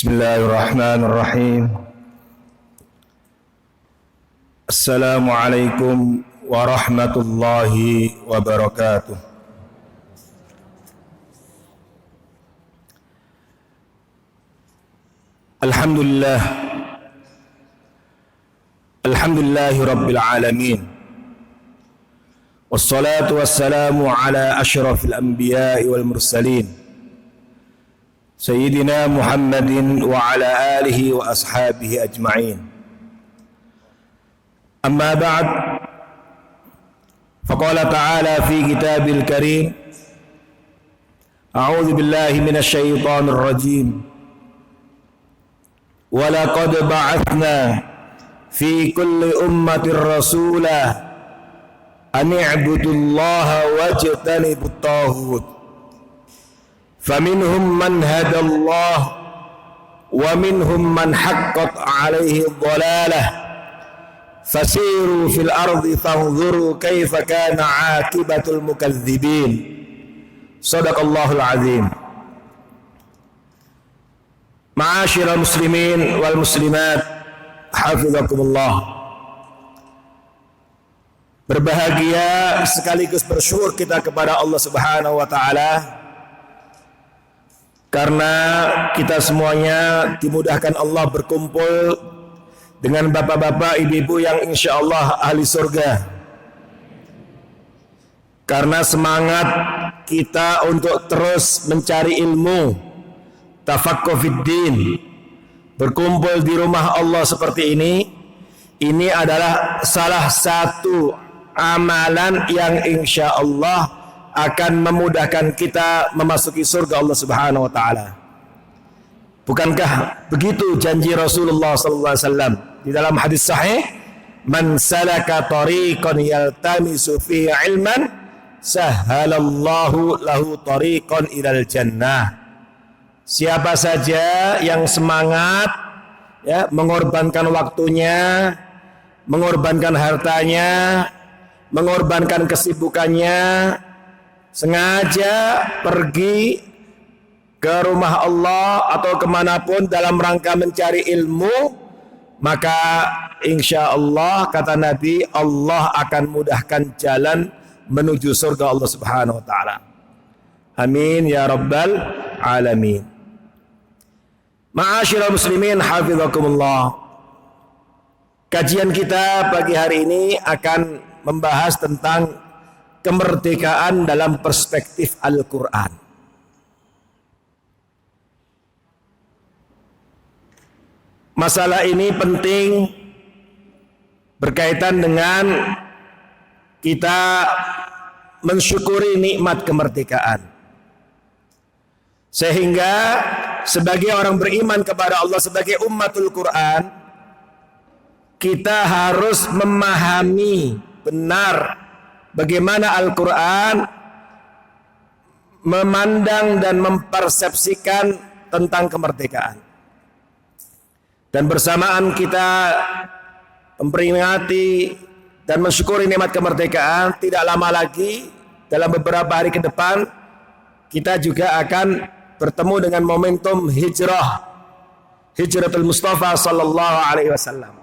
Bismillahirrahmanirrahim. Assalamualaikum warahmatullahi wabarakatuh. Alhamdulillah. Alhamdulillahi rabbil alamin. Wassalatu wassalamu ala asyrafil anbiya'i wal mursalin. Sayyidina Muhammadin wa ala alihi wa ashabihi ajma'in. Amma ba'd. Faqala ta'ala fi kitabil karim. A'udzu billahi minasy syaithanir rajim. Wa laqad ba'atsna fi kulli ummatin rasulan an i'budullaha wajtanibut taghut. فمنهم من هدى الله ومنهم من حقت عليه الضلالة فسيروا في الأرض فانظروا كيف كان عاقبة المكذبين صدق الله العظيم. معاشر المسلمين والmuslimat hafizakumullah. Berbahagia sekaligus bersyukur kita kepada Allah Subhanahu wa taala karena kita semuanya dimudahkan Allah berkumpul dengan bapak-bapak, ibu-ibu yang insya Allah ahli surga. Karena semangat kita untuk terus mencari ilmu, tafaqquh fiddin, berkumpul di rumah Allah seperti ini adalah salah satu amalan yang insya Allah akan memudahkan kita memasuki surga Allah Subhanahu wa taala. Bukankah begitu janji Rasulullah sallallahu alaihi wasallam di dalam hadis sahih, "Man salaka tariqan yaltamisu fihi ilman, sahhalallahu lahu tariqan ilal jannah." Siapa saja yang semangat mengorbankan waktunya, mengorbankan hartanya, mengorbankan kesibukannya, sengaja pergi ke rumah Allah atau kemanapun dalam rangka mencari ilmu, maka insya Allah kata Nabi, Allah akan mudahkan jalan menuju surga Allah Subhanahu wa taala. Amin ya rabbal alamin. Ma'asyiral muslimin hafizakumullah. Kajian kita pagi hari ini akan membahas tentang kemerdekaan dalam perspektif Al-Quran. Masalah ini penting berkaitan dengan kita mensyukuri nikmat kemerdekaan. Sehingga sebagai orang beriman kepada Allah, sebagai ummatul Quran, kita harus memahami benar bagaimana Al-Quran memandang dan mempersepsikan tentang kemerdekaan. Dan bersamaan kita memperingati dan mensyukuri nikmat kemerdekaan, tidak lama lagi dalam beberapa hari ke depan kita juga akan bertemu dengan momentum hijratul Mustafa sallallahu alaihi wasallam.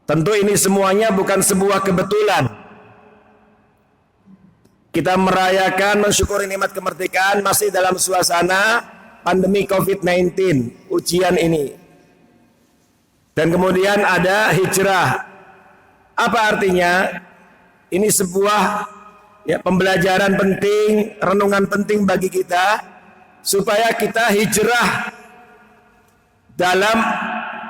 Tentu ini semuanya bukan sebuah kebetulan. Kita merayakan, mensyukuri nikmat kemerdekaan masih dalam suasana pandemi COVID-19, ujian ini. Dan kemudian ada hijrah. Apa artinya? Ini sebuah pembelajaran penting, renungan penting bagi kita, supaya kita hijrah dalam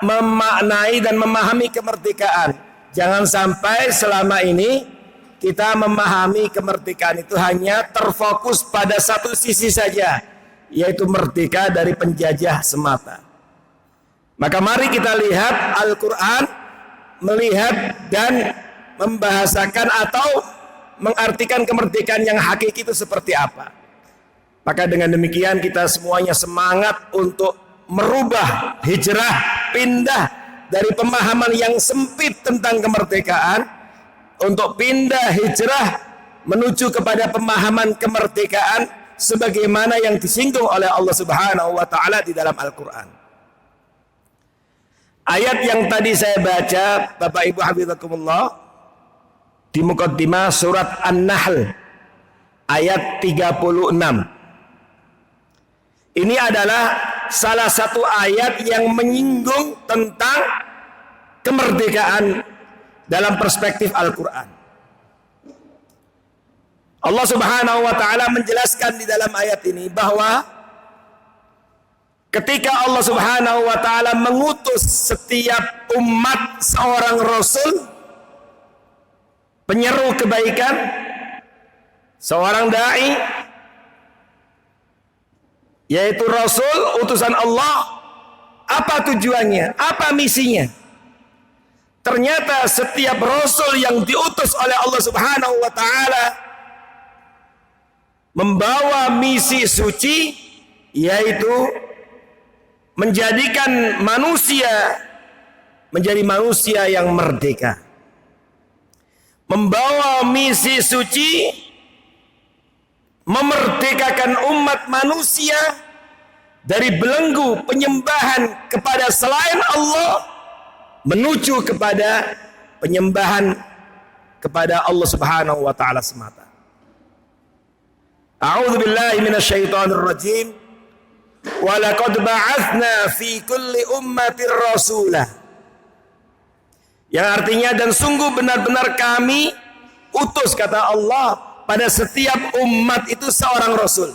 memaknai dan memahami kemerdekaan. Jangan sampai selama ini kita memahami kemerdekaan itu hanya terfokus pada satu sisi saja, yaitu merdeka dari penjajah semata. Maka mari kita lihat Al-Quran, melihat dan membahasakan atau mengartikan kemerdekaan yang hakiki itu seperti apa. Maka dengan demikian kita semuanya semangat untuk merubah, hijrah, pindah dari pemahaman yang sempit tentang kemerdekaan untuk pindah hijrah menuju kepada pemahaman kemerdekaan sebagaimana yang disinggung oleh Allah Subhanahu wa taala di dalam Al-Qur'an. Ayat yang tadi saya baca, Bapak Ibu hafizakumullah, di muqaddimah surat An-Nahl ayat 36. Ini adalah salah satu ayat yang menyinggung tentang kemerdekaan dalam perspektif Al-Qur'an. Allah Subhanahu wa taala menjelaskan di dalam ayat ini bahwa ketika Allah Subhanahu wa taala mengutus setiap umat seorang rasul penyeru kebaikan, seorang dai, yaitu rasul utusan Allah, apa tujuannya? Apa misinya? Ternyata setiap rasul yang diutus oleh Allah Subhanahu wa taala membawa misi suci, yaitu menjadikan manusia menjadi manusia yang merdeka. Membawa misi suci, memerdekakan umat manusia dari belenggu penyembahan kepada selain Allah menuju kepada penyembahan kepada Allah Subhanahu wa taala semata. A'udzu billahi minasyaitonir rajim. Wa laqad ba'atsna fi kulli ummatin rasulah. Yang artinya, dan sungguh benar-benar kami utus, kata Allah, pada setiap umat itu seorang rasul.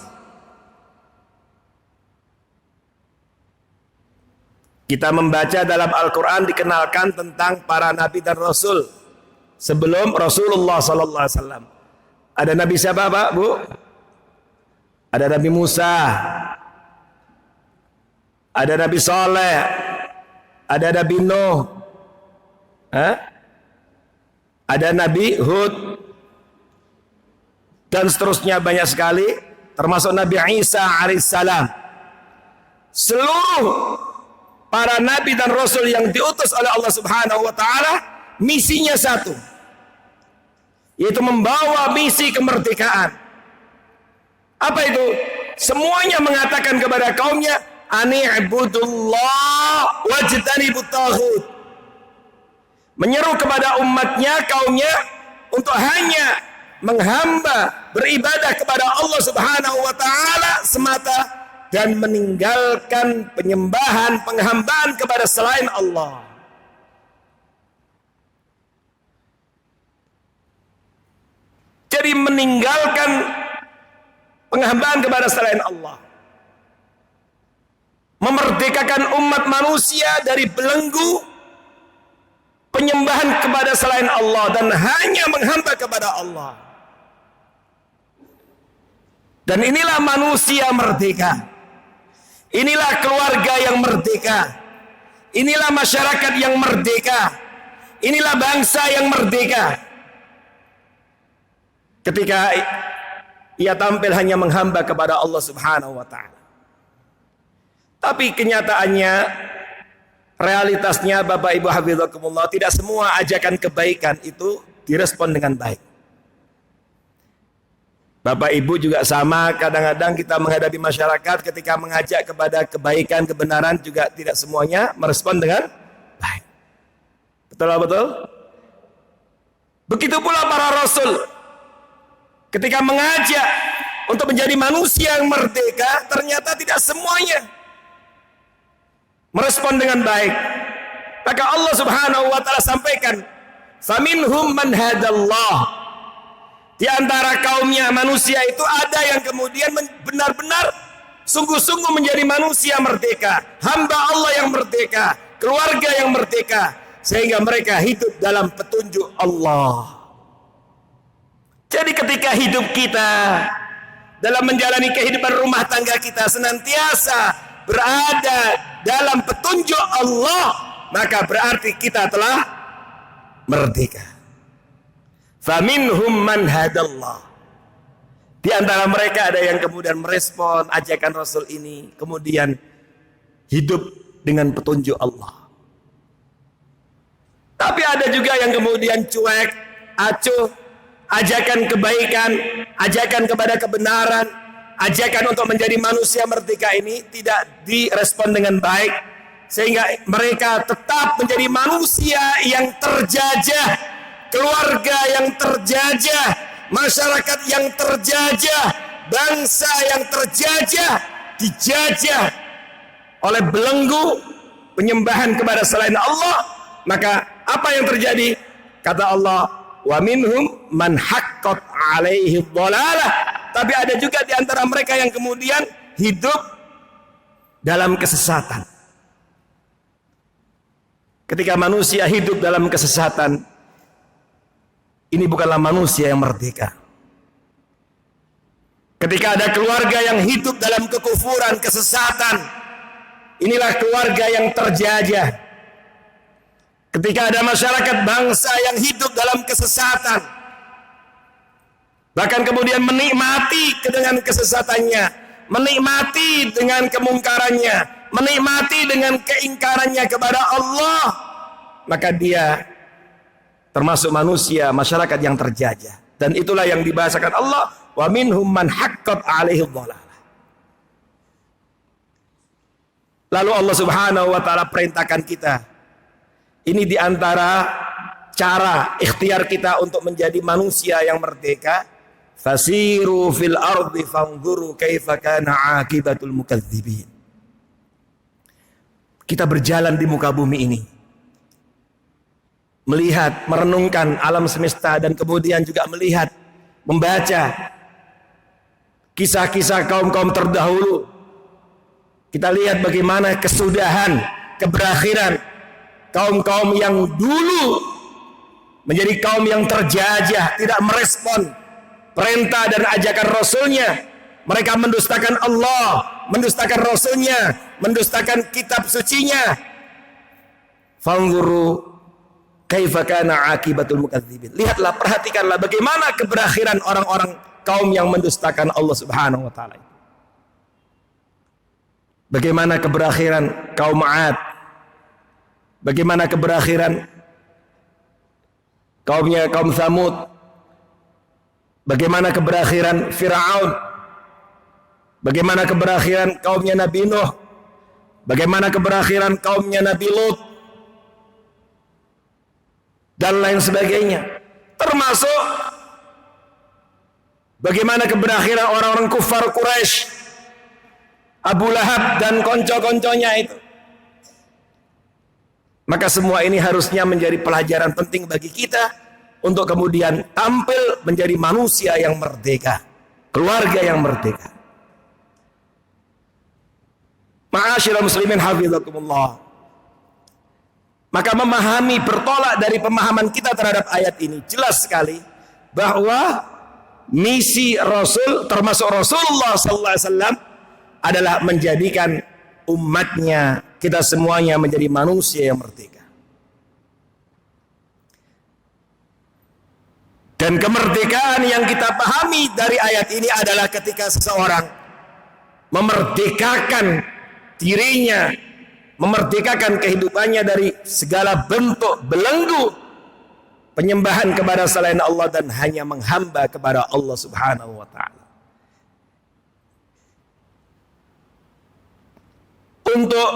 Kita membaca dalam Al-Quran dikenalkan tentang para nabi dan rasul sebelum Rasulullah sallallahu alaihi wasallam. Ada nabi siapa, Pak, Bu? Ada Nabi Musa, ada Nabi Saleh, ada Nabi Nuh, ada Nabi Hud, dan seterusnya banyak sekali, termasuk Nabi Isa alaihissalam. Seluruh para nabi dan rasul yang diutus oleh Allah Subhanahu wa taala misinya satu, yaitu membawa misi kemerdekaan. Apa itu? Semuanya mengatakan kepada kaumnya, ani'budullah wajtanibut taghut. Menyeru kepada umatnya, kaumnya, untuk hanya menghamba, beribadah kepada Allah Subhanahu wa taala semata dan meninggalkan penyembahan, penghambaan kepada selain Allah. Jadi meninggalkan penghambaan kepada selain Allah, memerdekakan umat manusia dari belenggu penyembahan kepada selain Allah dan hanya menghamba kepada Allah. Dan inilah manusia merdeka, inilah keluarga yang merdeka, inilah masyarakat yang merdeka, inilah bangsa yang merdeka. Ketika ia tampil hanya menghamba kepada Allah Subhanahu wa taala. Tapi kenyataannya, realitasnya, Bapak Ibu hafizakumullah, tidak semua ajakan kebaikan itu direspon dengan baik. Bapak Ibu juga sama, kadang-kadang kita menghadapi masyarakat ketika mengajak kepada kebaikan, kebenaran, juga tidak semuanya merespon dengan baik. Betul? Begitu pula para rasul. Ketika mengajak untuk menjadi manusia yang merdeka, ternyata tidak semuanya merespon dengan baik. Maka Allah Subhanahu wa taala sampaikan, "Faminhum man hadallah." Di antara kaumnya manusia itu ada yang kemudian benar-benar sungguh-sungguh menjadi manusia merdeka, hamba Allah yang merdeka, keluarga yang merdeka, sehingga mereka hidup dalam petunjuk Allah. Jadi ketika hidup kita dalam menjalani kehidupan rumah tangga kita senantiasa berada dalam petunjuk Allah, maka berarti kita telah merdeka. Faminhum man hadallah. Di antara mereka ada yang kemudian merespon ajakan Rasul ini, kemudian hidup dengan petunjuk Allah. Tapi ada juga yang kemudian cuek, acuh, ajakan kebaikan, ajakan kepada kebenaran, ajakan untuk menjadi manusia merdeka ini tidak direspon dengan baik, sehingga mereka tetap menjadi manusia yang terjajah, keluarga yang terjajah, masyarakat yang terjajah, bangsa yang terjajah, dijajah oleh belenggu penyembahan kepada selain Allah. Maka apa yang terjadi? Kata Allah, wa minhum man haqqat alaihi dhalalah. Tapi ada juga di antara mereka yang kemudian hidup dalam kesesatan. Ketika manusia hidup dalam kesesatan, ini bukanlah manusia yang merdeka. Ketika ada keluarga yang hidup dalam kekufuran, kesesatan, inilah keluarga yang terjajah. Ketika ada masyarakat bangsa yang hidup dalam kesesatan, bahkan kemudian menikmati dengan kesesatannya, menikmati dengan kemungkarannya, menikmati dengan keingkarannya kepada Allah, maka dia termasuk manusia, masyarakat yang terjajah. Dan itulah yang dibahasakan Allah, wa minhum man haqqat alaihi dhalalah. Lalu Allah Subhanahu wa taala perintahkan kita, ini diantara cara ikhtiar kita untuk menjadi manusia yang merdeka, fasiru fil ardi fanzuru kaifa kana akibatul mukadzibin. Kita berjalan di muka bumi ini, melihat, merenungkan alam semesta, dan kemudian juga melihat, membaca kisah-kisah kaum-kaum terdahulu. Kita lihat bagaimana kesudahan, keberakhiran kaum-kaum yang dulu menjadi kaum yang terjajah, tidak merespon perintah dan ajakan Rasulnya. Mereka mendustakan Allah, mendustakan Rasulnya, mendustakan kitab sucinya. Fanzuru kaifa kana akibatul mukadzibin. Lihatlah, perhatikanlah bagaimana keberakhiran orang-orang kaum yang mendustakan Allah Subhanahu wa taala. Bagaimana keberakhiran kaum 'Ad? Bagaimana keberakhiran kaumnya kaum Tsamud? Bagaimana keberakhiran Firaun? Bagaimana keberakhiran kaumnya Nabi Nuh? Bagaimana keberakhiran kaumnya Nabi Lut? Dan lain sebagainya. Termasuk bagaimana keberakhiran orang-orang kufar Quraisy, Abu Lahab dan konco-konconya itu. Maka semua ini harusnya menjadi pelajaran penting bagi kita untuk kemudian tampil menjadi manusia yang merdeka, keluarga yang merdeka. Ma'asyiral muslimin hafizakumullah. Maka memahami, bertolak dari pemahaman kita terhadap ayat ini, jelas sekali bahwa misi Rasul, termasuk Rasulullah SAW, adalah menjadikan umatnya, kita semuanya menjadi manusia yang merdeka. Dan kemerdekaan yang kita pahami dari ayat ini adalah ketika seseorang memerdekakan dirinya, memerdekakan kehidupannya dari segala bentuk belenggu penyembahan kepada selain Allah dan hanya menghamba kepada Allah Subhanahu wa taala. Untuk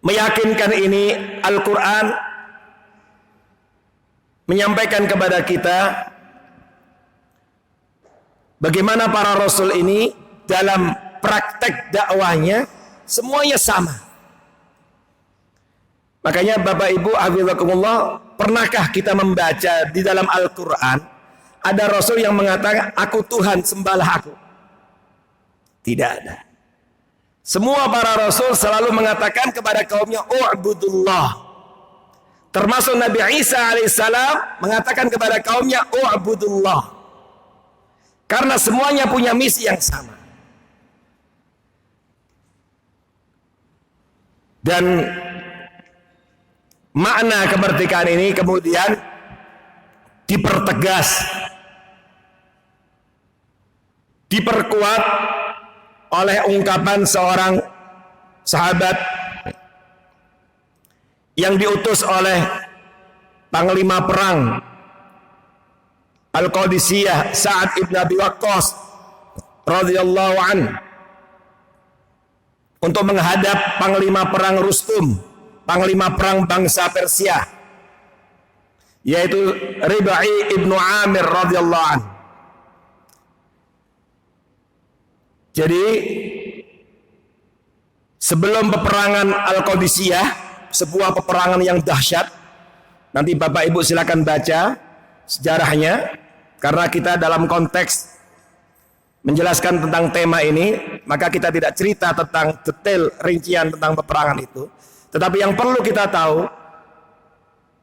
meyakinkan ini, Al-Quran menyampaikan kepada kita bagaimana para Rasul ini dalam praktek dakwahnya semuanya sama. Makanya Bapak Ibu hafizakumullah, pernahkah kita membaca di dalam Al-Quran ada Rasul yang mengatakan, aku Tuhan, sembahlah aku? Tidak ada. Semua para Rasul selalu mengatakan kepada kaumnya, u'budullah. Termasuk Nabi Isa alaihissalam mengatakan kepada kaumnya, u'budullah. Karena semuanya punya misi yang sama. Dan makna kemerdekaan ini kemudian dipertegas, diperkuat oleh ungkapan seorang sahabat yang diutus oleh panglima perang Al-Qadisiyah Sa'ad ibn Abi Waqqas radhiyallahu an untuk menghadap panglima perang Rustum, panglima perang bangsa Persia, yaitu Rib'i ibnu Amir radhiyallahu an. Jadi sebelum peperangan Al-Qadisiyah, sebuah peperangan yang dahsyat, nanti Bapak Ibu silakan baca sejarahnya, karena kita dalam konteks menjelaskan tentang tema ini, maka kita tidak cerita tentang detail rincian tentang peperangan itu. Tetapi yang perlu kita tahu,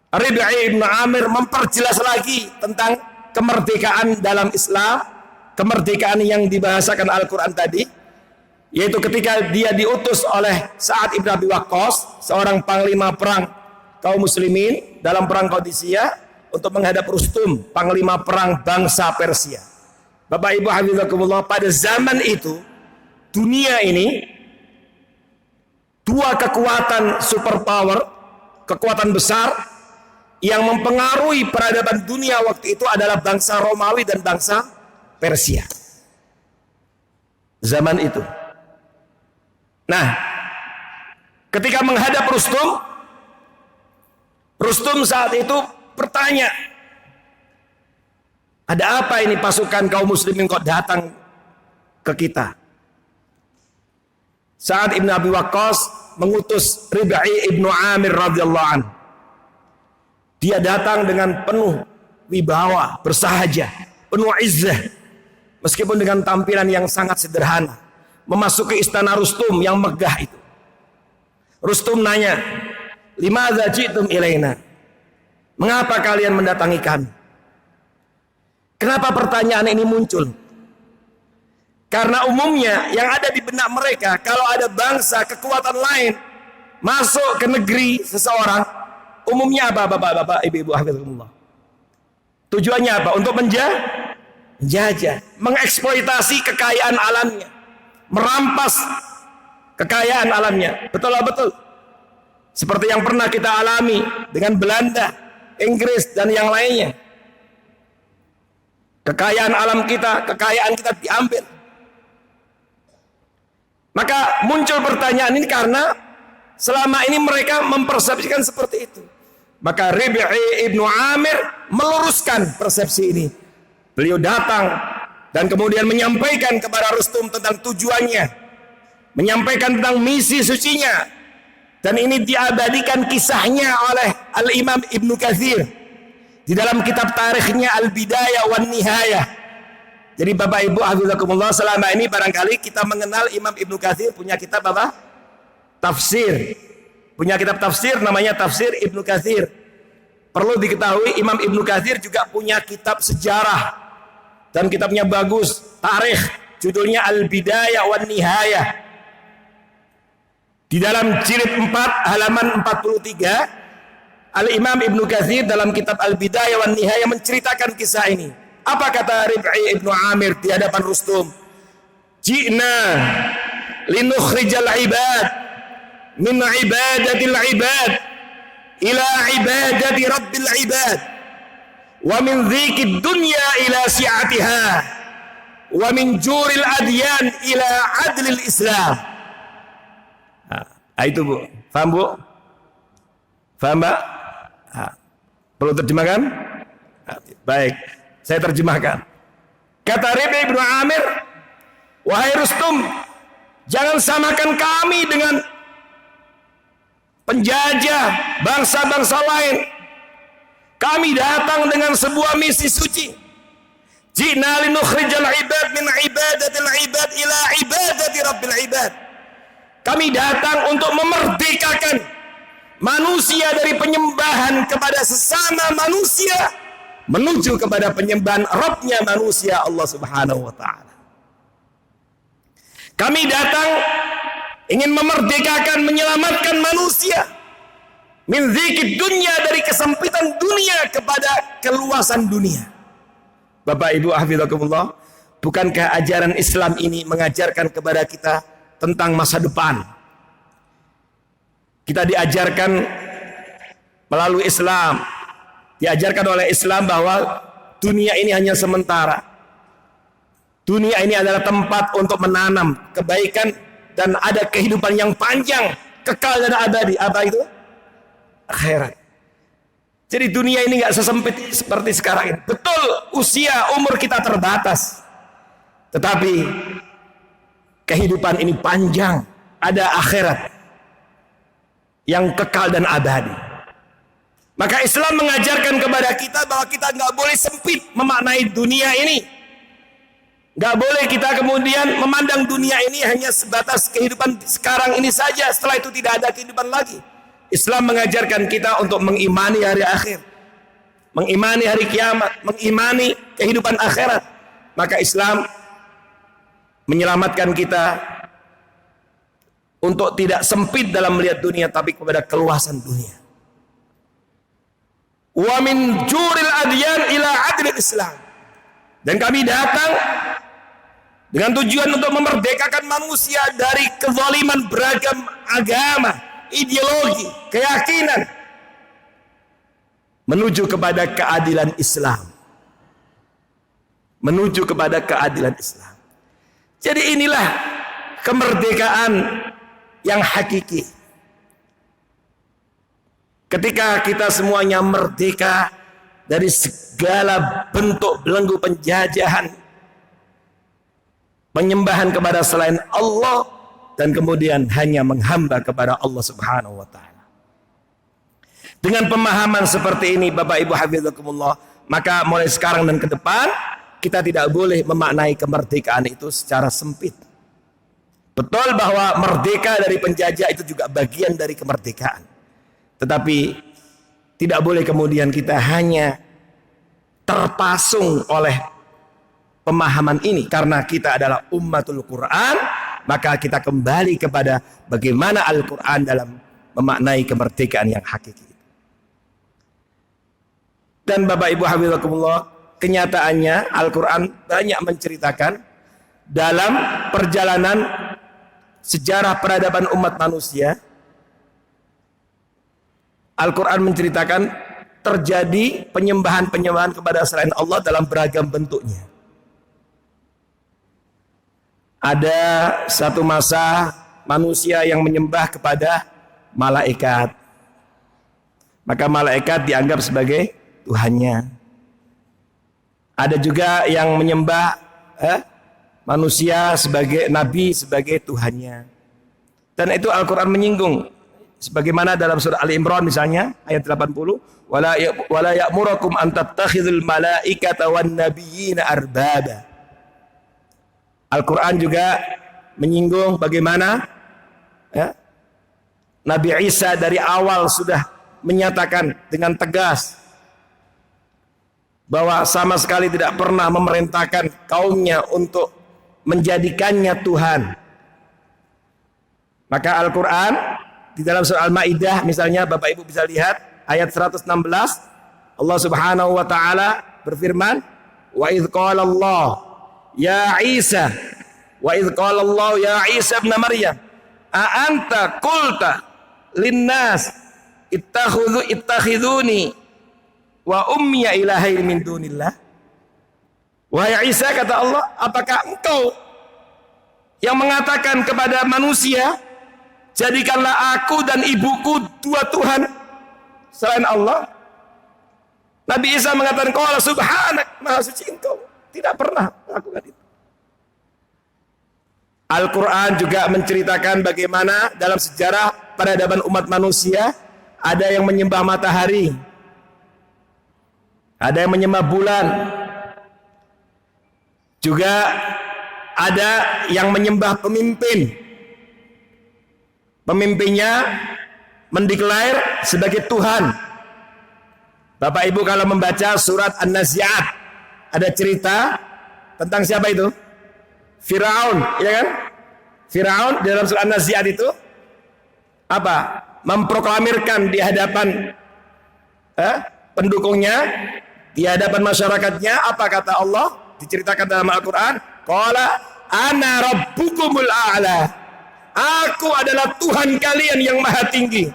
Rib'i ibnu Amir memperjelas lagi tentang kemerdekaan dalam Islam, kemerdekaan yang dibahasakan Al-Quran tadi, yaitu ketika dia diutus oleh Sa'ad ibn Abi Waqqas, seorang panglima perang kaum muslimin dalam perang Qadisiyah, untuk menghadap Rustum, panglima perang bangsa Persia. Bapak Ibu hafizakumullah, pada zaman itu dunia ini dua kekuatan superpower, kekuatan besar yang mempengaruhi peradaban dunia waktu itu adalah bangsa Romawi dan bangsa Persia zaman itu. Nah, ketika menghadap Rustum, Rustum saat itu bertanya, ada apa ini pasukan kaum muslimin kok datang ke kita? Sa'ad ibn Abi Waqqas mengutus Rib'i ibnu Amir radhiyallahu an. Dia datang dengan penuh wibawa, bersahaja, penuh izzah, meskipun dengan tampilan yang sangat sederhana, memasuki istana Rustum yang megah itu. Rustum nanya, limadza ji'tum ilaina? Mengapa kalian mendatangi kami? Kenapa pertanyaan ini muncul? Karena umumnya yang ada di benak mereka, kalau ada bangsa, kekuatan lain masuk ke negeri seseorang, umumnya apa Bapak-bapak, Ibu-ibu hafizakumullah? Tujuannya apa? Untuk menjajah, mengeksploitasi kekayaan alamnya, merampas kekayaan alamnya. Betul. Seperti yang pernah kita alami dengan Belanda, Inggris, dan yang lainnya. Kekayaan alam kita, kekayaan kita diambil. Maka muncul pertanyaan ini karena selama ini mereka mempersepsikan seperti itu. Maka Rib'i ibnu Amir meluruskan persepsi ini. Beliau datang dan kemudian menyampaikan kepada Rustum tentang tujuannya, menyampaikan tentang misi sucinya, dan ini diabadikan kisahnya oleh Al-Imam Ibnu Katsir di dalam kitab tarikhnya Al-Bidayah wan Nihayah. Jadi Bapak Ibu hafizakumullah, selama ini barangkali kita mengenal Imam Ibnu Katsir punya kitab apa? Tafsir. Punya kitab tafsir namanya Tafsir Ibnu Katsir. Perlu diketahui Imam Ibnu Katsir juga punya kitab sejarah, dan kitabnya bagus, tarikh, judulnya Al-Bidayah wan Nihayah. Di dalam jilid 4 halaman 43, Al-Imam Ibnu Katsir dalam kitab Al-Bidayah wan Nihayah menceritakan kisah ini. Apa kata Rib'i ibnu Amir di hadapan Rustum? Ji'na linukhrijal ibad min ibadatil ibad ila ibadati rabbil ibad, wa min dhikid dunya ila si'atiha, wa min juril adyan ila adlil Islam. Itu Bu, paham Bu? Paham Mbak? Perlu terjemahkan? Baik, saya terjemahkan. Kata Rib'i ibnu Amir, wahai Rustum, jangan samakan kami dengan penjajah bangsa-bangsa lain. Kami datang dengan sebuah misi suci. Ji'na linukhrijal ibad min ibadatil ibad ila ibadati rabbil ibad. Kami datang untuk memerdekakan manusia dari penyembahan kepada sesama manusia menuju kepada penyembahan Rabbnya manusia, Allah Subhanahu wa ta'ala. Kami datang ingin memerdekakan, menyelamatkan manusia min dzikid dunya, dari kesempitan dunia kepada keluasan dunia. Bapak Ibu hafizakumullah, bukankah ajaran Islam ini mengajarkan kepada kita tentang masa depan? Kita diajarkan melalui Islam, diajarkan oleh Islam bahwa dunia ini hanya sementara. Dunia ini adalah tempat untuk menanam kebaikan dan ada kehidupan yang panjang, kekal dan abadi. Apa itu? Akhirat. Jadi dunia ini nggak sesempit seperti sekarang ini. Betul, usia umur kita terbatas, tetapi kehidupan ini panjang. Ada akhirat yang kekal dan abadi. Maka Islam mengajarkan kepada kita bahwa kita nggak boleh sempit memaknai dunia ini. Nggak boleh kita kemudian memandang dunia ini hanya sebatas kehidupan sekarang ini saja. Setelah itu tidak ada kehidupan lagi. Islam mengajarkan kita untuk mengimani hari akhir, mengimani hari kiamat, mengimani kehidupan akhirat. Maka Islam menyelamatkan kita untuk tidak sempit dalam melihat dunia, tapi kepada keluasan dunia. Wa min juril adyan ila adlil Islam. Dan kami datang dengan tujuan untuk memerdekakan manusia dari kezaliman beragam agama, ideologi, keyakinan, menuju kepada keadilan Islam. Menuju kepada keadilan Islam. Jadi inilah kemerdekaan yang hakiki. Ketika kita semuanya merdeka dari segala bentuk belenggu penjajahan, penyembahan kepada selain Allah, dan kemudian hanya menghamba kepada Allah Subhanahu wa taala. Dengan pemahaman seperti ini Bapak Ibu hafizakumullah, maka mulai sekarang dan ke depan kita tidak boleh memaknai kemerdekaan itu secara sempit. Betul bahwa merdeka dari penjajah itu juga bagian dari kemerdekaan. Tetapi tidak boleh kemudian kita hanya terpasung oleh pemahaman ini. Karena kita adalah ummatul Quran, maka kita kembali kepada bagaimana Al-Quran dalam memaknai kemerdekaan yang hakiki. Dan Bapak Ibu hafizakumullah, kenyataannya Al-Quran banyak menceritakan dalam perjalanan sejarah peradaban umat manusia. Al-Quran menceritakan terjadi penyembahan-penyembahan kepada selain Allah dalam beragam bentuknya. Ada satu masa manusia yang menyembah kepada malaikat. Maka malaikat dianggap sebagai Tuhannya. Ada juga yang menyembah manusia sebagai nabi, sebagai Tuhannya. Dan itu Al-Quran menyinggung. Sebagaimana dalam surah Ali Imran misalnya ayat 80, wala ya'murukum an tattakhidul malaikata wan nabiyyina arbaba. Al-Quran juga menyinggung bagaimana Nabi Isa dari awal sudah menyatakan dengan tegas bahwa sama sekali tidak pernah memerintahkan kaumnya untuk menjadikannya Tuhan. Maka Al-Quran di dalam surah Al-Maidah misalnya, Bapak Ibu bisa lihat ayat 116, Allah Subhanahu wa taala berfirman, wa idz qala Allah ya Isa, wa idz qala Allah ya Isa ibn Maryam, a anta qulta linnas ittakhiduni wa ummiya ilahaini min dunillah. Wahai Isa, kata Allah, apakah engkau yang mengatakan kepada manusia, jadikanlah aku dan ibuku dua Tuhan selain Allah? Nabi Isa mengatakan, qala subhanak, maha suci engkau, tidak pernah melakukan itu. Al-Quran juga menceritakan bagaimana dalam sejarah peradaban umat manusia ada yang menyembah matahari, ada yang menyembah bulan, juga ada yang menyembah pemimpin. Pemimpinnya mendeklar sebagai Tuhan. Bapak Ibu kalau membaca surat An-Nazi'at, ada cerita tentang siapa itu? Firaun, ya kan? Firaun di dalam surat An-Nazi'at itu apa? Memproklamirkan di hadapan pendukungnya, di hadapan masyarakatnya, apa kata Allah? Diceritakan dalam Al-Quran, qala ana rabbukumul a'la, aku adalah Tuhan kalian yang maha tinggi.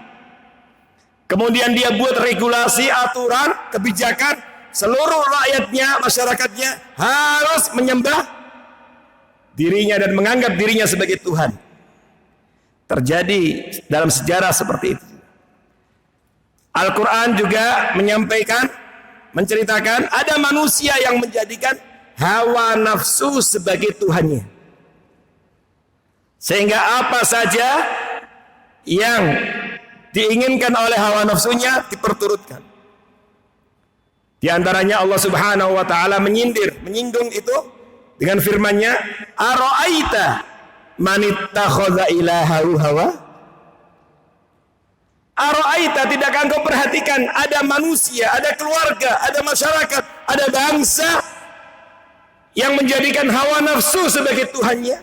Kemudian dia buat regulasi, aturan, kebijakan, seluruh rakyatnya, masyarakatnya harus menyembah dirinya dan menganggap dirinya sebagai Tuhan. Terjadi dalam sejarah seperti itu. Al-Quran juga menceritakan ada manusia yang menjadikan hawa nafsu sebagai Tuhannya. Sehingga apa saja yang diinginkan oleh hawa nafsunya diperturutkan. Di antaranya Allah Subhanahu wa taala menyinggung itu dengan firman-Nya, "Ara'aita man ittakhadha ilahahu hawa?" Ara'aita, tidakkah engkau perhatikan ada manusia, ada keluarga, ada masyarakat, ada bangsa yang menjadikan hawa nafsu sebagai Tuhannya?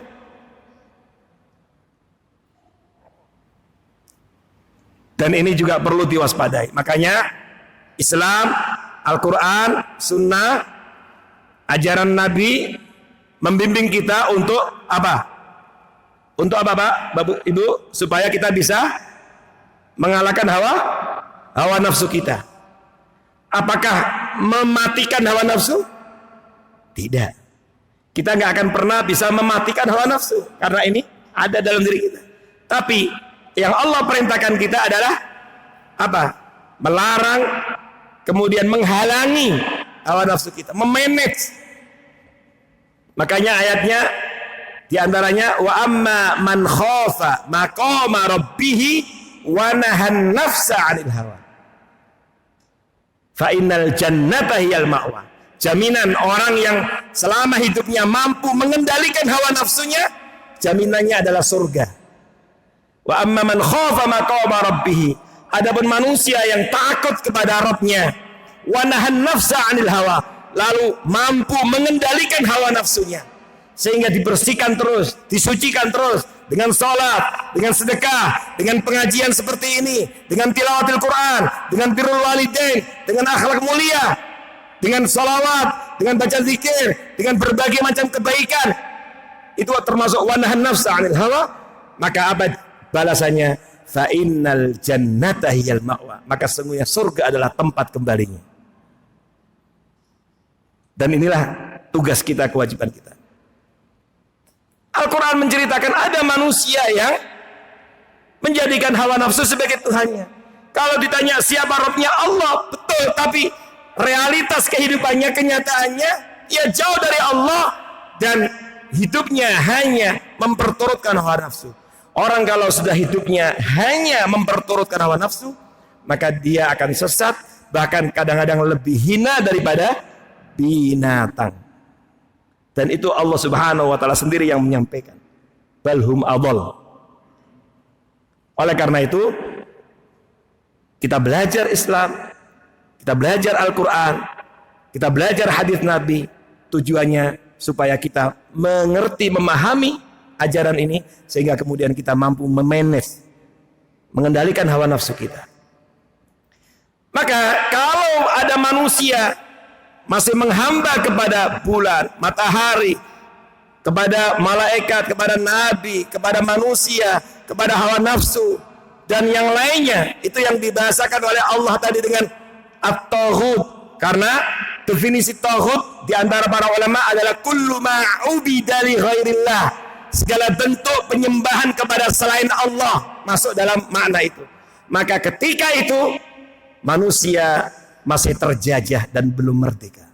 Dan ini juga perlu diwaspadai. Makanya Islam, Al-Quran, Sunnah, ajaran Nabi membimbing kita untuk apa? Untuk apa, Pak? Bapak, Ibu? Supaya kita bisa mengalahkan hawa nafsu kita. Apakah mematikan hawa nafsu? Tidak. Kita nggak akan pernah bisa mematikan hawa nafsu karena ini ada dalam diri kita. Tapi yang Allah perintahkan kita adalah apa? Melarang, kemudian menghalangi hawa nafsu kita, memanage. Makanya ayatnya di antaranya wa amma man khafa maqama rabbih wa nahan nafsa 'anil hawa fa innal jannata hiyal ma'wa. Jaminan orang yang selama hidupnya mampu mengendalikan hawa nafsunya, jaminannya adalah surga. Wa amma man khafa maqama rabbih, adapun manusia yang takut kepada Rabbnya, wa nahan nafsa 'anil hawa, lalu mampu mengendalikan hawa nafsunya sehingga dibersihkan terus, disucikan terus dengan sholat, dengan sedekah, dengan pengajian seperti ini, dengan tilawatil Quran, dengan birrul walidain, dengan akhlak mulia, dengan sholawat, dengan baca zikir, dengan berbagai macam kebaikan. Itu termasuk wanahan nafsa 'anil hawa. Maka apa balasannya? Fa innal jannata hiyal ma'wa. Maka sesungguhnya surga adalah tempat kembalinya. Dan inilah tugas kita, kewajiban kita. Al-Quran menceritakan ada manusia yang menjadikan hawa nafsu sebagai Tuhannya. Kalau ditanya siapa Rabbnya, Allah, betul. Tapi realitas kehidupannya, kenyataannya, ia jauh dari Allah. Dan hidupnya hanya memperturutkan hawa nafsu. Orang kalau sudah hidupnya hanya memperturutkan hawa nafsu, maka dia akan sesat. Bahkan kadang-kadang lebih hina daripada binatang. Dan itu Allah Subhanahu wa taala sendiri yang menyampaikan. Balhum adall. Oleh karena itu, kita belajar Islam, kita belajar Al-Quran, kita belajar hadis Nabi, tujuannya supaya kita mengerti, memahami ajaran ini, sehingga kemudian kita mampu memanage, mengendalikan hawa nafsu kita. Maka kalau ada manusia masih menghamba kepada bulan, matahari, kepada malaikat, kepada nabi, kepada manusia, kepada hawa nafsu, dan yang lainnya, itu yang dibahasakan oleh Allah tadi dengan at-taghut. Karena definisi taghut di antara para ulama adalah kullu ma'ubida li ghairillah, segala bentuk penyembahan kepada selain Allah masuk dalam makna itu. Maka ketika itu manusia masih terjajah dan belum merdeka.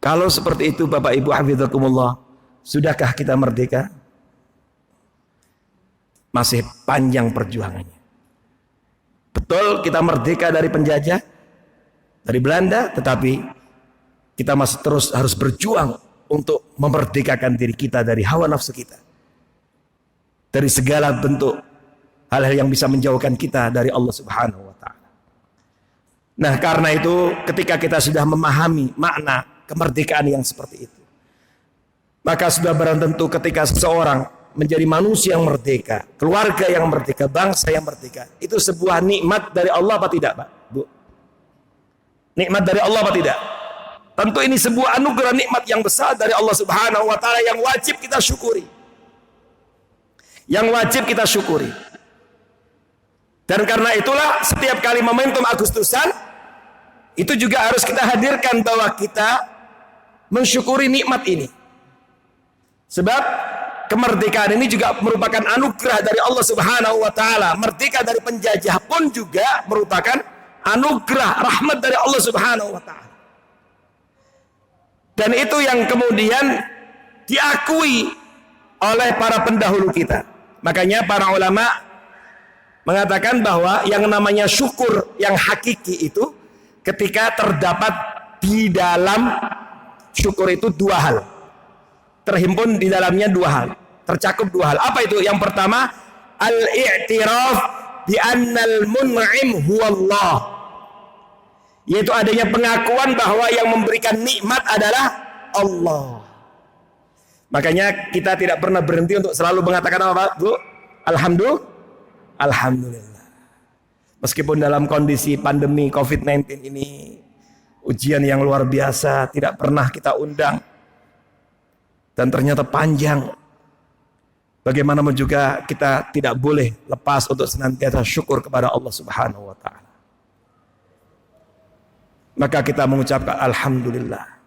Kalau seperti itu Bapak Ibu hafizakumullah, sudahkah kita merdeka? Masih panjang perjuangannya. Betul kita merdeka dari penjajah, dari Belanda, tetapi kita masih terus harus berjuang untuk memerdekakan diri kita dari hawa nafsu kita, dari segala bentuk hal-hal yang bisa menjauhkan kita dari Allah Subhanahu wa taala. Nah, karena itu ketika kita sudah memahami makna kemerdekaan yang seperti itu, maka sudah barang tentu ketika seseorang menjadi manusia yang merdeka, keluarga yang merdeka, bangsa yang merdeka, itu sebuah nikmat dari Allah apa tidak, Pak? Bu? Nikmat dari Allah apa tidak? Tentu ini sebuah anugerah nikmat yang besar dari Allah Subhanahu wa taala yang wajib kita syukuri. Yang wajib kita syukuri. Dan karena itulah setiap kali momentum Agustusan itu juga harus kita hadirkan bahwa kita mensyukuri nikmat ini. Sebab kemerdekaan ini juga merupakan anugerah dari Allah Subhanahu wa taala. Merdeka dari penjajah pun juga merupakan anugerah, rahmat dari Allah Subhanahu wa taala. Dan itu yang kemudian diakui oleh para pendahulu kita. Makanya para ulama mengatakan bahwa yang namanya syukur yang hakiki itu ketika terdapat di dalam syukur itu dua hal. Terhimpun di dalamnya dua hal. Tercakup dua hal. Apa itu? Yang pertama, al-i'tiraf bi annal mun'im huwallah. Yaitu adanya pengakuan bahwa yang memberikan nikmat adalah Allah. Makanya kita tidak pernah berhenti untuk selalu mengatakan apa, Bu? Alhamdulillah. Meskipun dalam kondisi pandemi COVID-19 ini, ujian yang luar biasa, tidak pernah kita undang. Dan ternyata panjang. Bagaimanapun juga kita tidak boleh lepas untuk senantiasa syukur kepada Allah Subhanahu wa taala. Maka kita mengucapkan alhamdulillah.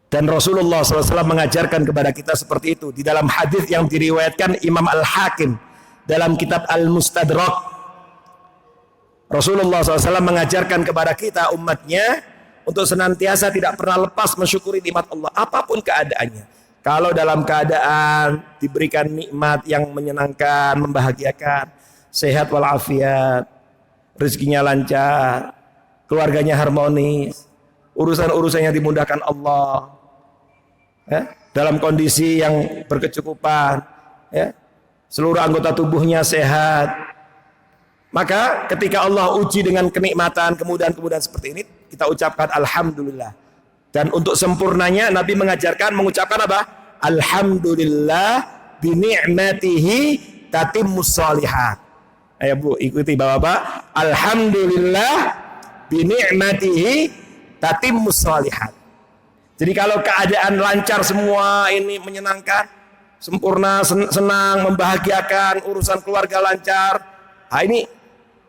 Dan Rasulullah SAW mengajarkan kepada kita seperti itu di dalam hadis yang diriwayatkan Imam Al-Hakim dalam kitab Al-Mustadrak. Rasulullah SAW mengajarkan kepada kita umatnya untuk senantiasa tidak pernah lepas mensyukuri nikmat Allah apapun keadaannya. Kalau dalam keadaan diberikan nikmat yang menyenangkan, membahagiakan, sehat walafiat, rezekinya lancar, keluarganya harmonis, urusan-urusannya dimudahkan Allah, ya, dalam kondisi yang berkecukupan, ya, seluruh anggota tubuhnya sehat. Maka ketika Allah uji dengan kenikmatan, kemudahan-kemudahan seperti ini, kita ucapkan alhamdulillah. Dan untuk sempurnanya Nabi mengucapkan apa? Alhamdulillah bi ni'matihi tatimmus shalihat. Ayo Bu, ikuti Bapak. Alhamdulillah bi ni'matihi tatimmus shalihat. Jadi kalau keadaan lancar semua, ini menyenangkan, sempurna, senang, membahagiakan, urusan keluarga lancar, ini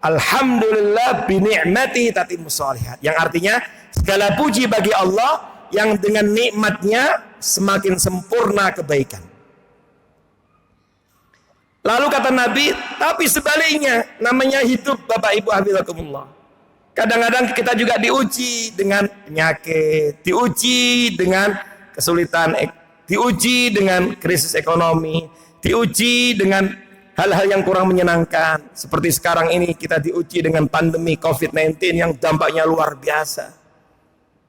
alhamdulillah bi ni'matihi tatimmus shalihat. Yang artinya segala puji bagi Allah yang dengan nikmatnya semakin sempurna kebaikan. Lalu kata Nabi, tapi sebaliknya, namanya hidup Bapak Ibu hafizakumullah. Kadang-kadang kita juga diuji dengan penyakit, diuji dengan kesulitan, diuji dengan krisis ekonomi, diuji dengan hal-hal yang kurang menyenangkan. Seperti sekarang ini kita diuji dengan pandemi COVID-19 yang dampaknya luar biasa.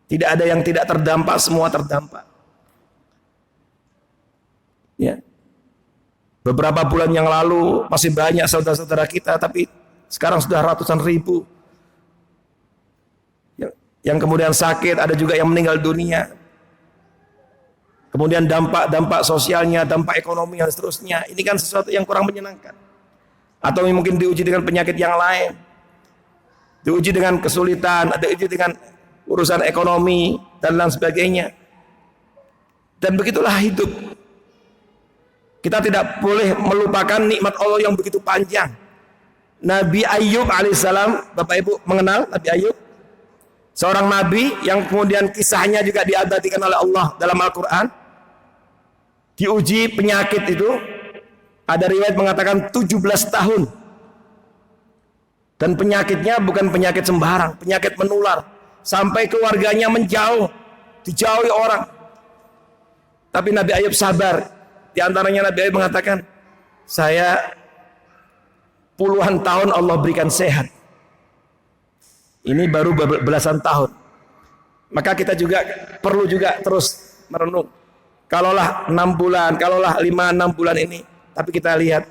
Tidak ada yang tidak terdampak, semua terdampak. Ya. Beberapa bulan yang lalu masih banyak saudara-saudara kita, tapi sekarang sudah ratusan ribu yang kemudian sakit, ada juga yang meninggal dunia. Kemudian dampak sosialnya, dampak ekonomi dan seterusnya. Ini kan sesuatu yang kurang menyenangkan. Atau mungkin diuji dengan penyakit yang lain, diuji dengan kesulitan, diuji dengan urusan ekonomi dan lain sebagainya. Dan begitulah hidup. Kita tidak boleh melupakan nikmat Allah yang begitu panjang. Nabi Ayub alaihissalam, Bapak Ibu mengenal Nabi Ayub? Seorang nabi yang kemudian kisahnya juga diabadikan oleh Allah dalam Al-Quran. Diuji penyakit itu, ada riwayat mengatakan 17 tahun. Dan penyakitnya bukan penyakit sembarang, penyakit menular. Sampai keluarganya menjauh, dijauhi orang. Tapi Nabi Ayub sabar. Di antaranya Nabi Ayub mengatakan, saya puluhan tahun Allah berikan sehat. Ini baru belasan tahun. Maka kita juga perlu juga terus merenung. Kalaulah 6 bulan, kalaulah 5-6 bulan ini, tapi kita lihat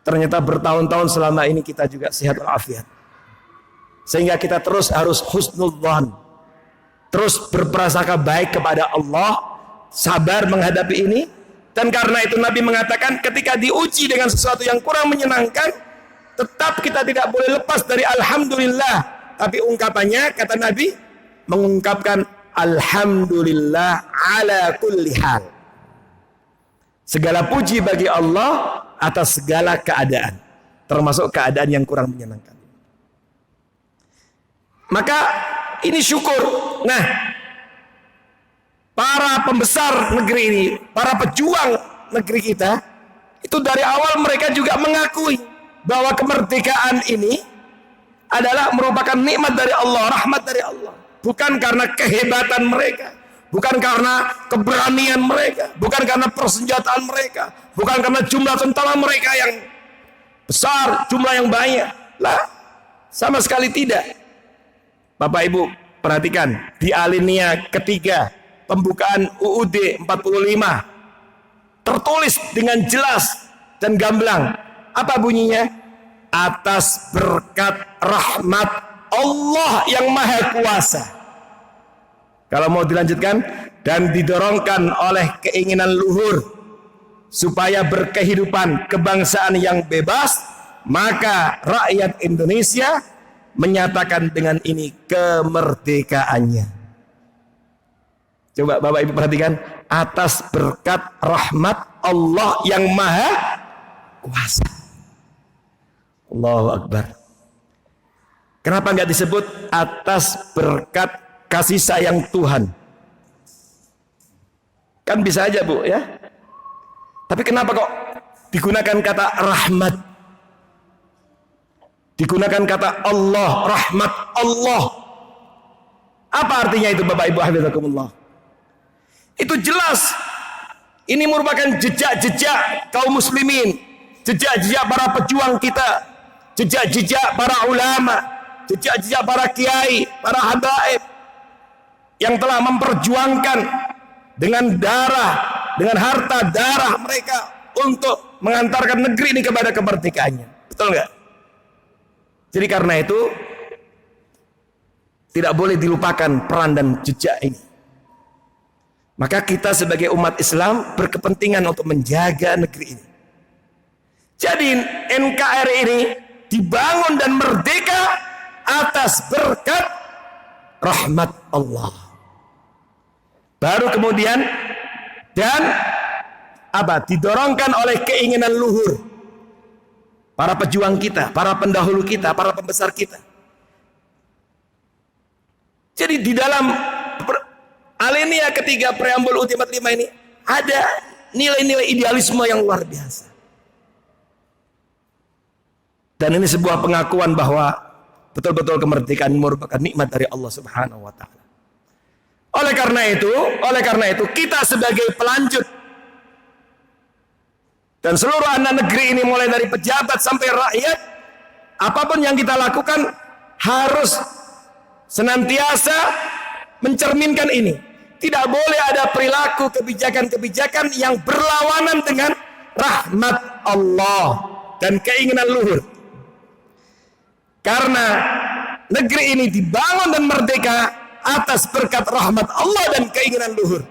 ternyata bertahun-tahun selama ini kita juga sehat walafiat. Sehingga kita terus harus husnudzan, terus berprasangka baik kepada Allah, sabar menghadapi ini. Dan karena itu Nabi mengatakan ketika diuji dengan sesuatu yang kurang menyenangkan, tetap kita tidak boleh lepas dari alhamdulillah. Tapi ungkapannya, kata Nabi, mengungkapkan alhamdulillah ala kulli hal. Segala puji bagi Allah atas segala keadaan, termasuk keadaan yang kurang menyenangkan. Maka ini syukur. Nah, para pembesar negeri ini, para pejuang negeri kita, itu dari awal mereka juga mengakui bahwa kemerdekaan ini adalah merupakan nikmat dari Allah, rahmat dari Allah. Bukan karena kehebatan mereka, bukan karena keberanian mereka, bukan karena persenjataan mereka, bukan karena jumlah tentara mereka yang besar, jumlah yang banyak. Lah, sama sekali tidak. Bapak Ibu, perhatikan di alinea ketiga pembukaan UUD 45 tertulis dengan jelas dan gamblang. Apa bunyinya? Atas berkat rahmat Allah yang Maha Kuasa. Kalau mau dilanjutkan, dan didorongkan oleh keinginan luhur supaya berkehidupan kebangsaan yang bebas, maka rakyat Indonesia menyatakan dengan ini kemerdekaannya. Coba Bapak Ibu perhatikan, atas berkat rahmat Allah yang Maha Kuasa. Allahu Akbar. Kenapa nggak disebut atas berkat kasih sayang Tuhan? Kan bisa aja Bu ya. Tapi kenapa kok digunakan kata rahmat? Digunakan kata Allah, rahmat Allah. Apa artinya itu Bapak Ibu hafizakumullah? Itu jelas. Ini merupakan jejak-jejak kaum muslimin, jejak-jejak para pejuang kita, jejak-jejak para ulama, jejak-jejak para kiai, para habaib yang telah memperjuangkan dengan darah, dengan harta darah mereka untuk mengantarkan negeri ini kepada kemerdekaannya. Betul nggak? Jadi karena itu tidak boleh dilupakan peran dan jejak ini. Maka kita sebagai umat Islam berkepentingan untuk menjaga negeri ini. Jadi NKRI ini dibangun dan merdeka atas berkat rahmat Allah. Baru kemudian dan didorongkan oleh keinginan luhur para pejuang kita, para pendahulu kita, para pembesar kita. Jadi di dalam alinea ketiga preambul UUD 45 ini ada nilai-nilai idealisme yang luar biasa. Dan ini sebuah pengakuan bahwa betul-betul kemerdekaan merupakan nikmat dari Allah Subhanahu wa taala. Oleh karena itu kita sebagai pelanjut dan seluruh anak negeri ini mulai dari pejabat sampai rakyat, apapun yang kita lakukan harus senantiasa mencerminkan ini. Tidak boleh ada perilaku kebijakan-kebijakan yang berlawanan dengan rahmat Allah dan keinginan luhur. Karena negeri ini dibangun dan merdeka atas berkat rahmat Allah dan keinginan luhur.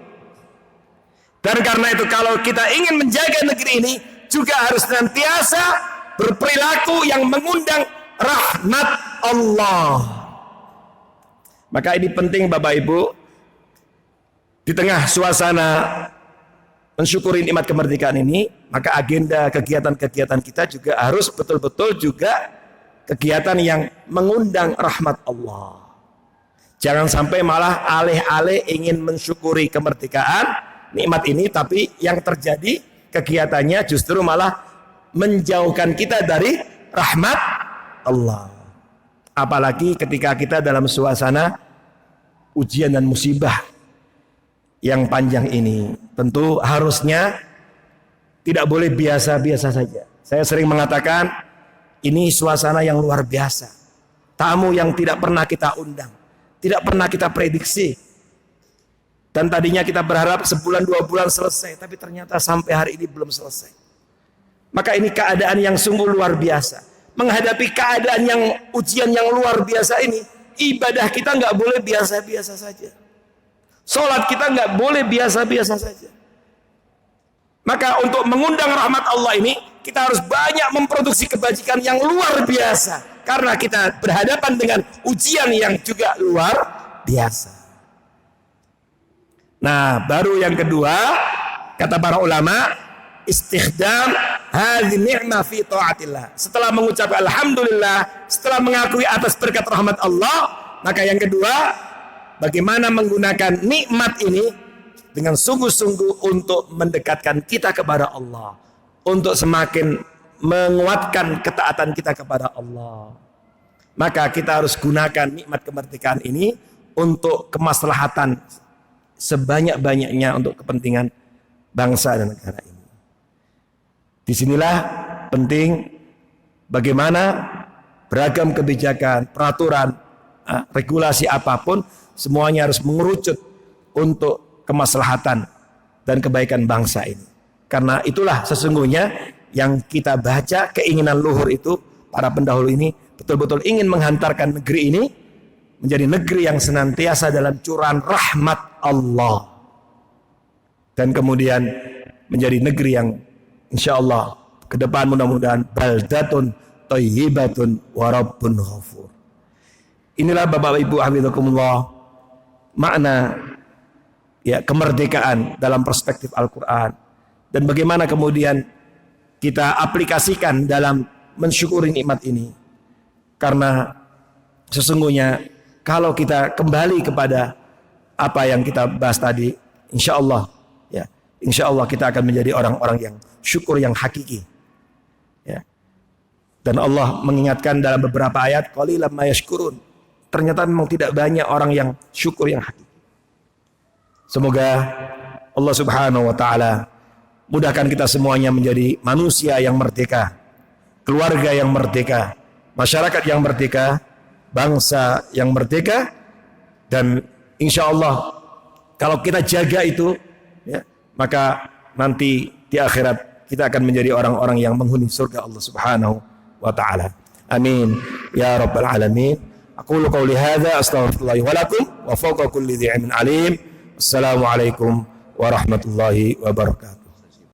Dan karena itu kalau kita ingin menjaga negeri ini juga harus senantiasa berperilaku yang mengundang rahmat Allah. Maka ini penting Bapak Ibu, di tengah suasana mensyukuri nikmat kemerdekaan ini, maka agenda kegiatan-kegiatan kita juga harus betul-betul juga kegiatan yang mengundang rahmat Allah. Jangan sampai malah alih-alih ingin mensyukuri kemerdekaan nikmat ini, tapi yang terjadi kegiatannya justru malah menjauhkan kita dari rahmat Allah. Apalagi ketika kita dalam suasana ujian dan musibah yang panjang ini, tentu harusnya tidak boleh biasa-biasa saja. Saya sering mengatakan ini suasana yang luar biasa, tamu yang tidak pernah kita undang, tidak pernah kita prediksi. Dan tadinya kita berharap sebulan 2 bulan selesai, tapi ternyata sampai hari ini belum selesai. Maka ini keadaan yang sungguh luar biasa. Menghadapi keadaan yang ujian yang luar biasa ini, ibadah kita nggak boleh biasa-biasa saja. Sholat kita nggak boleh biasa-biasa saja. Maka untuk mengundang rahmat Allah ini, kita harus banyak memproduksi kebajikan yang luar biasa. Karena kita berhadapan dengan ujian yang juga luar biasa. Nah, baru yang kedua, kata para ulama, istikhdam hadhi ni'mah fi ta'atillah. Setelah mengucap alhamdulillah, setelah mengakui atas berkat rahmat Allah, maka yang kedua, bagaimana menggunakan nikmat ini dengan sungguh-sungguh untuk mendekatkan kita kepada Allah, untuk semakin menguatkan ketaatan kita kepada Allah. Maka kita harus gunakan nikmat kemerdekaan ini untuk kemaslahatan sebanyak-banyaknya untuk kepentingan bangsa dan negara ini. Disinilah penting bagaimana beragam kebijakan, peraturan, regulasi apapun semuanya harus mengerucut untuk kemaslahatan dan kebaikan bangsa ini. Karena itulah sesungguhnya yang kita baca, keinginan luhur itu, para pendahulu ini betul-betul ingin menghantarkan negeri ini menjadi negeri yang senantiasa dalam curahan rahmat Allah. Dan kemudian menjadi negeri yang insya Allah ke depan mudah-mudahan baldatun thayyibatun wa rabbun ghafur. Inilah Bapak Ibu hafizakumullah makna ya kemerdekaan dalam perspektif Al-Quran, dan bagaimana kemudian kita aplikasikan dalam mensyukuri nikmat ini. Karena sesungguhnya kalau kita kembali kepada apa yang kita bahas tadi, insya Allah kita akan menjadi orang-orang yang syukur yang hakiki. Ya. Dan Allah mengingatkan dalam beberapa ayat, qalilan ma yashkurun. Ternyata memang tidak banyak orang yang syukur yang hakiki. Semoga Allah Subhanahu wa taala mudahkan kita semuanya menjadi manusia yang merdeka, keluarga yang merdeka, masyarakat yang merdeka, bangsa yang merdeka. Dan insya Allah kalau kita jaga itu, ya, maka nanti di akhirat kita akan menjadi orang-orang yang menghuni surga Allah Subhanahu wa taala. Amin ya rabbal alamin. Aqulu qawli hadza astaghfirullahi wa lakum wa fawqa kulli dhi ilmin alim. Assalamualaikum warahmatullahi wabarakatuh.